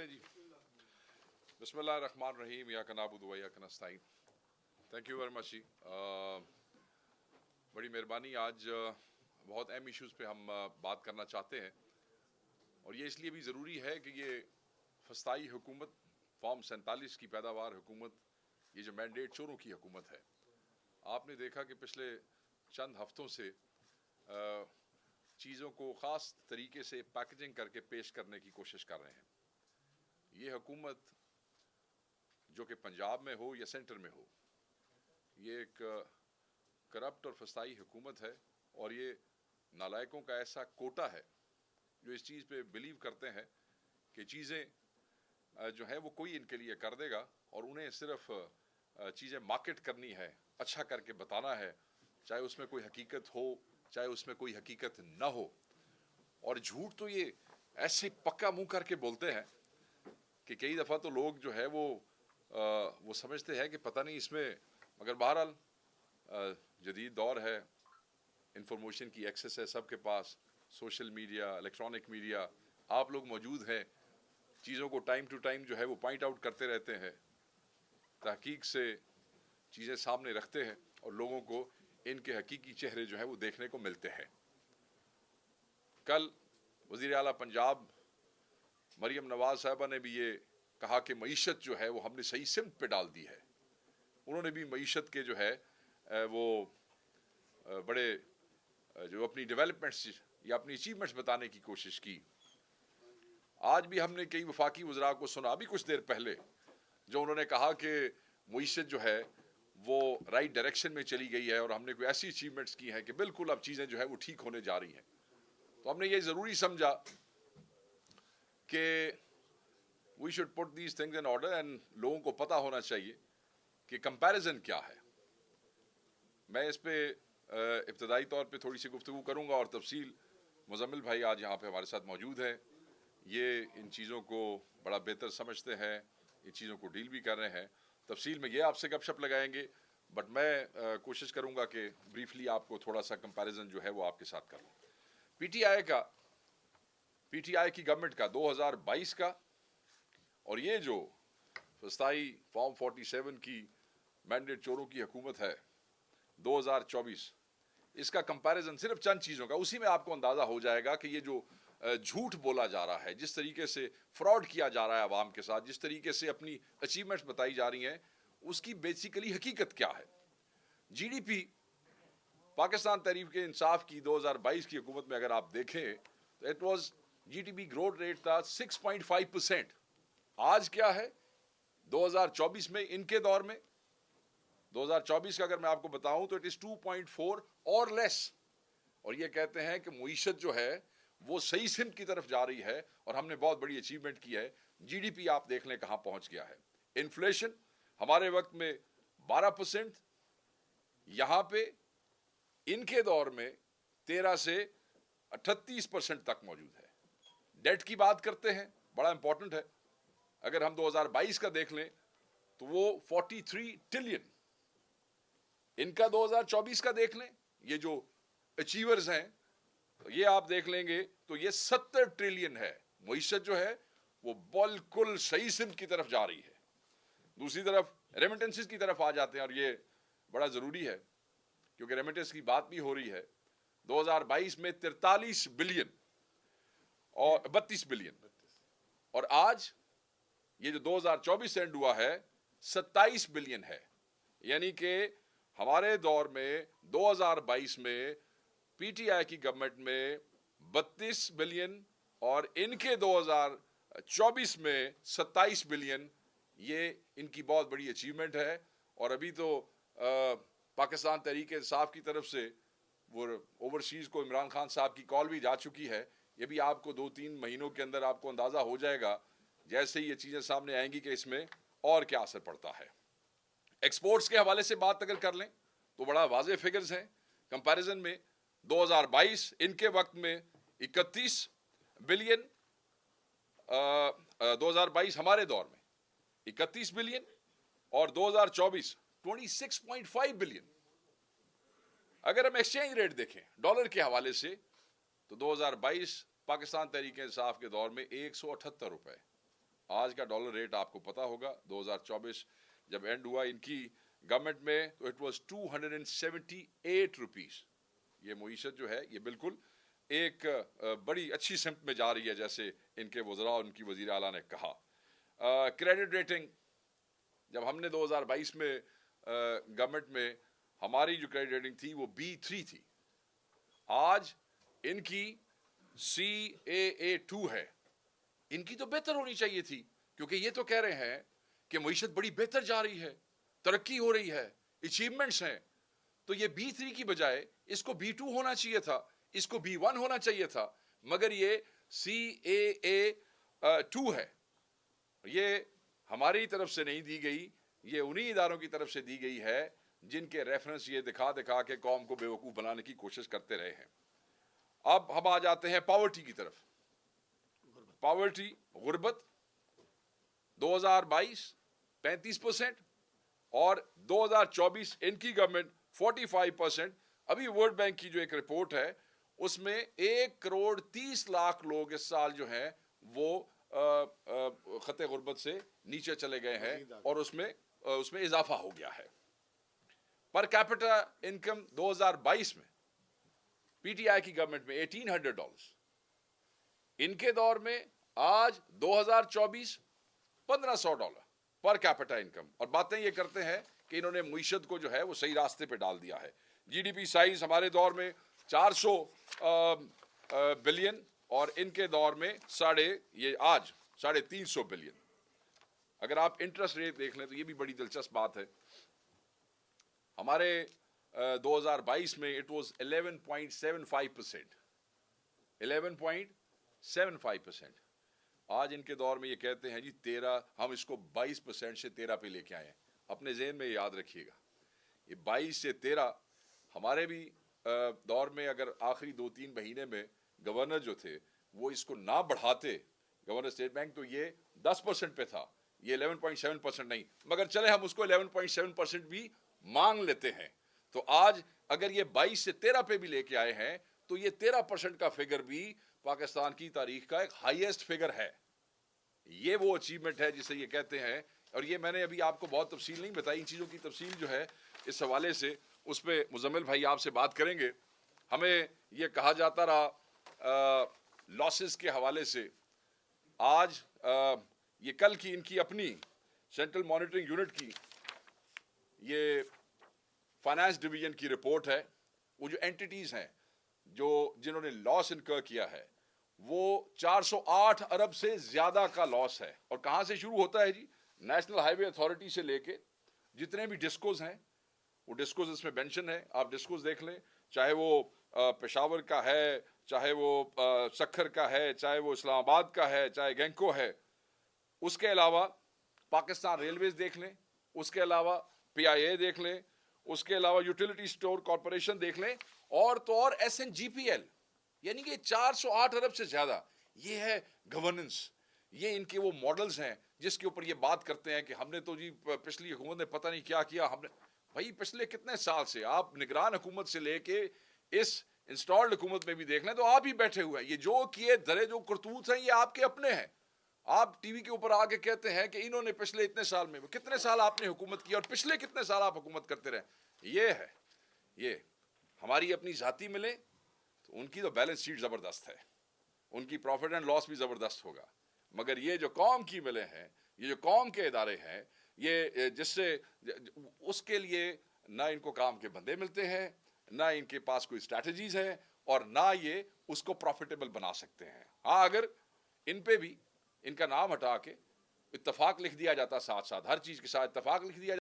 में जी। बिस्मिल्लाहिर्रहमानिर्रहीम, इय्याका नअबुदु व इय्याका नस्तईन। थैंक यू वेरी मच जी। बड़ी मेहरबानी। आज बहुत अहम इश्यूज़ पे हम बात करना चाहते हैं और ये इसलिए भी ज़रूरी है कि ये फस्ताई हुकूमत, फॉर्म 47 की पैदावार हुकूमत, ये जो मैंडेट चोरों की हुकूमत है, आपने देखा कि पिछले चंद हफ्तों से चीज़ों को ख़ास तरीके से पैकेजिंग करके पेश करने की कोशिश कर रहे हैं। ये हुकूमत जो कि पंजाब में हो या सेंटर में हो, ये एक करप्ट और फसाई हुकूमत है और ये नालायकों का ऐसा कोटा है जो इस चीज़ पे बिलीव करते हैं कि चीज़ें जो है वो कोई इनके लिए कर देगा और उन्हें सिर्फ चीज़ें मार्केट करनी है, अच्छा करके बताना है, चाहे उसमें कोई हकीकत हो चाहे उसमें कोई हकीकत ना हो। और झूठ तो ये ऐसे पक्का मुंह करके बोलते हैं कि कई दफ़ा तो लोग जो है वो समझते हैं कि पता नहीं इसमें, मगर बहरहाल जदीद दौर है, इंफॉर्मेशन की एक्सेस है सबके पास, सोशल मीडिया, इलेक्ट्रॉनिक मीडिया, आप लोग मौजूद हैं, चीज़ों को टाइम टू टाइम जो है वो पॉइंट आउट करते रहते हैं, तहकीक से चीज़ें सामने रखते हैं और लोगों को इनके हकीकी चेहरे जो है वो देखने को मिलते हैं। कल वज़ीर आला पंजाब मरियम नवाज साहबा ने भी ये कहा कि मईशत जो है वो हमने सही सिमत पे डाल दी है। उन्होंने भी मईशत के जो है वो बड़े जो अपनी डेवलपमेंट्स या अपनी अचीवमेंट्स बताने की कोशिश की। आज भी हमने कई वफाकी वज़रा को सुना अभी कुछ देर पहले, जो उन्होंने कहा कि मईशत जो है वो राइट डायरेक्शन में चली गई है और हमने कोई ऐसी अचीवमेंट्स की हैं कि बिल्कुल अब चीज़ें जो है वो ठीक होने जा रही हैं। तो हमने ये ज़रूरी समझा कि we should put these things in order and लोगों को पता होना चाहिए कि कंपैरिजन क्या है। मैं इस पे इब्तदाई तौर पे थोड़ी सी गुफ्तगू करूँगा और तफसील मुज़म्मिल भाई आज यहाँ पे हमारे साथ मौजूद हैं। ये इन चीज़ों को बड़ा बेहतर समझते हैं, इन चीज़ों को डील भी कर रहे हैं। तफसील में ये आपसे गपशप लगाएंगे, बट मैं कोशिश करूँगा कि ब्रीफली आपको थोड़ा सा कंपैरिजन जो है वो आपके साथ करूँ। पीटीआई की गवर्नमेंट का 2022 का और ये जो फस्ताई फॉर्म 47 की मैंडेट चोरों की हुकूमत है 2024, इसका कंपैरिजन सिर्फ चंद चीज़ों का, उसी में आपको अंदाज़ा हो जाएगा कि ये जो झूठ बोला जा रहा है, जिस तरीके से फ्रॉड किया जा रहा है आवाम के साथ, जिस तरीके से अपनी अचीवमेंट्स बताई जा रही हैं, उसकी बेसिकली हकीकत क्या है। जीडीपी पाकिस्तान तहरीक इंसाफ की 2022 की हुकूमत में अगर आप देखें तो it was GDP growth rate था 6.5%। आज क्या है 2024 में, इनके दौर में 2024 का अगर मैं आपको बताऊं तो इट इज 2.4 और लेस। और ये कहते हैं कि मुईशत जो है वो सही सिमत की तरफ जा रही है और हमने बहुत बड़ी अचीवमेंट की है। जीडीपी आप देख लें कहां पहुंच गया है। इन्फ्लेशन हमारे वक्त में 12%, यहां पे इनके दौर में 13 से 38% तक मौजूद है। डेट की बात करते हैं, बड़ा इंपॉर्टेंट है। अगर हम 2022 का देख लें तो वो 43 ट्रिलियन, इनका 2024 का देख लें, ये जो अचीवर्स हैं तो ये आप देख लेंगे तो ये 70 ट्रिलियन है। मईशत जो है वो बिल्कुल सही सिमत की तरफ जा रही है। दूसरी तरफ रेमिटेंसेस की तरफ आ जाते हैं और ये बड़ा ज़रूरी है क्योंकि रेमिटेंस की बात भी हो रही है। 2022 में 43 बिलियन और 32 बिलियन और आज ये जो 2024 एंड हुआ है 27 बिलियन है। यानी कि हमारे दौर में 2022 में पीटीआई की गवर्नमेंट में 32 बिलियन और इनके 2024 में 27 बिलियन, ये इनकी बहुत बड़ी अचीवमेंट है। और अभी तो पाकिस्तान तहरीक इंसाफ की तरफ से वो ओवरसीज़ को इमरान खान साहब की कॉल भी जा चुकी है। ये भी आपको 2-3 महीनों के अंदर आपको अंदाज़ा हो जाएगा जैसे ही ये चीज़ें सामने आएंगी कि इसमें और क्या असर पड़ता है। एक्सपोर्ट्स के हवाले से बात अगर कर लें तो बड़ा वाज़ेह फिगर्स हैं। कंपैरिजन में 2022 इनके वक्त में 31 बिलियन, 2022 हमारे दौर में 31 बिलियन और 2024 26.5 बिलियन। अगर हम एक्सचेंज रेट देखें डॉलर के हवाले से तो 2022 पाकिस्तान तहरीक इंसाफ के दौर में 178 रुपए, آج کا ڈالر ریٹ آپ کو پتا ہوگا 2024 جب اینڈ ہوا ان کی گورنمنٹ میں تو اٹ واز 278 روپیز. یہ معیشت جو ہے یہ بالکل ایک بڑی اچھی سمت میں جا رہی ہے جیسے ان کے وزراء اور ان کی وزیر اعلیٰ نے کہا. کریڈٹ ریٹنگ جب ہم نے 2022 میں گورنمنٹ میں ہماری جو کریڈٹ ریٹنگ تھی وہ B3 تھی. آج ان کی CAA2 ہے. ان کی تو بہتر ہونی چاہیے تھی کیونکہ یہ تو کہہ رہے ہیں کہ معیشت بڑی بہتر جا رہی ہے, ترقی ہو رہی ہے, اچیومنٹس ہیں. تو یہ B3 کی بجائے اس کو B2 ہونا چاہیے تھا, اس کو B1 ہونا چاہیے تھا, مگر یہ CAA2 ہے. یہ ہماری طرف سے نہیں دی گئی, یہ انہی اداروں کی طرف سے دی گئی ہے جن کے ریفرنس یہ دکھا دکھا کے قوم کو بیوقوف بنانے کی کوشش کرتے رہے ہیں. اب ہم آ جاتے ہیں پاورٹی کی طرف. پاورٹی غربت 2022 35% اور 2024 ان کی گورنمنٹ 45%. ابھی ورلڈ بینک کی جو ایک رپورٹ ہے اس میں 1,30,00,000 لوگ اس سال جو ہیں وہ خط غربت سے نیچے چلے گئے ہیں اور اس میں اضافہ ہو گیا ہے. پر کیپٹا انکم 2022 میں PTI کی گورنمنٹ میں $1,800. ان کے دور میں آج 2024 $1,500 پر کیپٹا انکم. اور باتیں یہ کرتے ہیں کہ انہوں نے معیشت کو جو ہے وہ صحیح راستے پہ ڈال دیا ہے. GDP سائز ہمارے دور میں 400 بلین اور ان کے دور میں آج 350 بلین. اگر آپ انٹرسٹ ریٹ دیکھ لیں تو یہ بھی بڑی دلچسپ بات ہے. ہمارے 2022 میں اٹ واز 11.75%. 11.75%. آج ان کے دور میں یہ کہتے ہیں جی 13, ہم اس کو 22% سے 13 پہ لے کے آئے ہیں. اپنے ذہن میں یاد رکھیے گا یہ 22 سے 13 ہمارے بھی دور میں اگر آخری 2-3 مہینے میں گورنر جو تھے وہ اس کو نہ بڑھاتے, گورنر اسٹیٹ بینک, تو یہ 10% پہ تھا, یہ 11.7% نہیں, مگر چلے ہم اس کو 11.7% بھی مانگ لیتے ہیں. تو آج اگر یہ 22 سے 13 پہ بھی لے کے آئے ہیں تو یہ 13% کا فگر بھی پاکستان کی تاریخ کا ایک ہائیسٹ فگر ہے. یہ وہ اچیومنٹ ہے جسے یہ کہتے ہیں. اور یہ میں نے ابھی آپ کو بہت تفصیل نہیں بتائی, ان چیزوں کی تفصیل جو ہے اس حوالے سے اس پہ مزمل بھائی آپ سے بات کریں گے. ہمیں یہ کہا جاتا رہا لاسز کے حوالے سے. آج یہ کل کی ان کی اپنی سینٹرل مانیٹرنگ یونٹ کی یہ فائنانس ڈویژن کی رپورٹ ہے. وہ جو اینٹیٹیز ہیں جنہوں نے لاس انکر کیا ہے وہ 408 ارب سے زیادہ کا لاس ہے. اور کہاں سے شروع ہوتا ہے جی؟ نیشنل ہائی وے اتھارٹی سے لے کے جتنے بھی ڈسکوز ہیں, وہ ڈسکوز اس میں مینشن ہے, آپ ڈسکوز دیکھ لیں, چاہے وہ پشاور کا ہے, چاہے وہ سکھر کا ہے, چاہے وہ اسلام آباد کا ہے, چاہے گینکو ہے. اس کے علاوہ پاکستان ریلویز دیکھ لیں, اس کے علاوہ PIA دیکھ لیں, اس کے علاوہ یوٹیلیٹی اسٹور کارپوریشن دیکھ لیں, اور تو اور SNGPL, یعنی کہ 408 ارب سے زیادہ. یہ ہے گورننس, یہ ان کے وہ ماڈلز ہیں جس کے اوپر یہ بات کرتے ہیں کہ ہم نے تو جی پچھلی حکومت نے پتہ نہیں کیا کیا. ہم نے بھائی پچھلے کتنے سال سے آپ نگران حکومت سے لے کے اس انسٹالڈ حکومت میں بھی دیکھ لیں تو آپ ہی بیٹھے ہوئے ہیں. یہ جو کیے دھرے جو کرتوت ہیں یہ آپ کے اپنے ہیں. آپ ٹی وی کے اوپر آ کے کہتے ہیں کہ انہوں نے پچھلے اتنے سال میں, کتنے سال آپ نے حکومت کی اور پچھلے کتنے سال آپ حکومت کرتے رہے. یہ ہے, یہ ہماری اپنی ذاتی ملے تو ان کی تو بیلنس شیٹ زبردست ہے, ان کی پروفٹ اینڈ لاس بھی زبردست ہوگا. مگر یہ جو قوم کی ملے ہیں, یہ جو قوم کے ادارے ہیں, یہ جس سے اس کے لیے نہ ان کو کام کے بندے ملتے ہیں, نہ ان کے پاس کوئی اسٹریٹجیز ہیں, اور نہ یہ اس کو پروفیٹیبل بنا سکتے ہیں. ہاں اگر ان پہ بھی ان کا نام ہٹا کے اتفاق لکھ دیا جاتا, ساتھ ساتھ ہر چیز کے ساتھ اتفاق لکھ دیا جاتا,